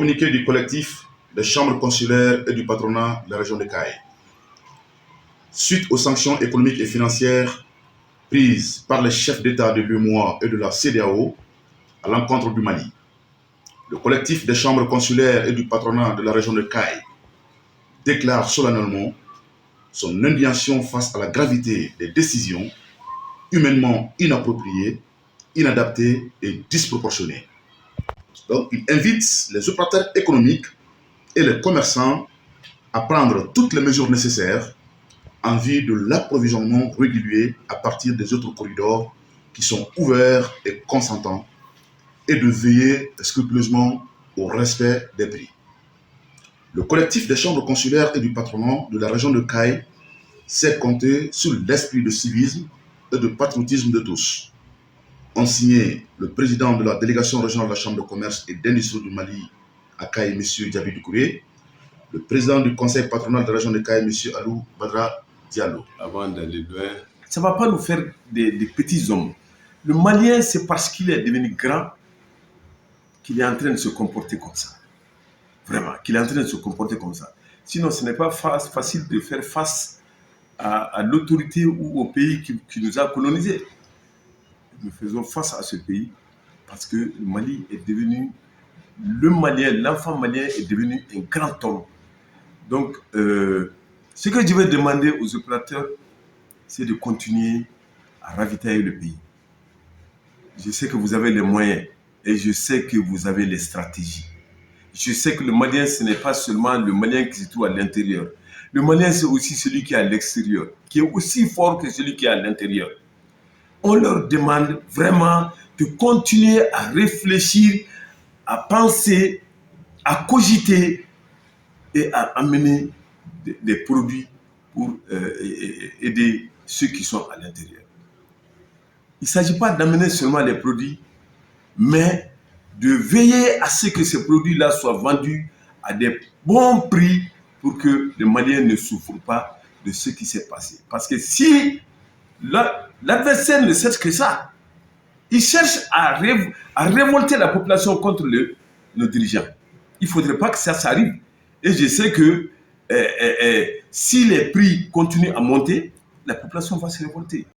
Communiqué du collectif des chambres consulaires et du patronat de la région de Caille. Suite aux sanctions économiques et financières prises par les chefs d'État de l'UEMOA et de la CEDEAO à l'encontre du Mali, le collectif des chambres consulaires et du patronat de la région de Caille déclare solennellement son indignation face à la gravité des décisions humainement inappropriées, inadaptées et disproportionnées. Donc, il invite les opérateurs économiques et les commerçants à prendre toutes les mesures nécessaires en vue de l'approvisionnement régulier à partir des autres corridors qui sont ouverts et consentants et de veiller scrupuleusement au respect des prix. Le collectif des chambres consulaires et du patronat de la région de Caille sait compter sur l'esprit de civisme et de patriotisme de tous. Ont signé le président de la délégation régionale de la Chambre de commerce et d'industrie du Mali à Caille, M. Diaby Doucouré, le président du conseil patronal de la région de Caille, M. Alou Badra Diallo. Avant d'aller loin, ça ne va pas nous faire des petits hommes. Le Malien, c'est parce qu'il est devenu grand qu'il est en train de se comporter comme ça. Vraiment, qu'il est en train de se comporter comme ça. Sinon, ce n'est pas facile de faire face à l'autorité ou au pays qui nous a colonisés. Nous faisons face à ce pays parce que le Mali est devenu, l'enfant malien est devenu un grand homme. Donc, ce que je vais demander aux opérateurs, c'est de continuer à ravitailler le pays. Je sais que vous avez les moyens et je sais que vous avez les stratégies. Je sais que le Malien, ce n'est pas seulement le Malien qui se trouve à l'intérieur. Le Malien, c'est aussi celui qui est à l'extérieur, qui est aussi fort que celui qui est à l'intérieur. On leur demande vraiment de continuer à réfléchir, à penser, à cogiter et à amener des produits pour aider ceux qui sont à l'intérieur. Il ne s'agit pas d'amener seulement les produits, mais de veiller à ce que ces produits-là soient vendus à des bons prix pour que les Maliens ne souffrent pas de ce qui s'est passé. Parce que si l'adversaire ne cherche que ça, il cherche à révolter la population contre nos dirigeants. Il ne faudrait pas que ça arrive. Et je sais que si les prix continuent à monter, la population va se révolter.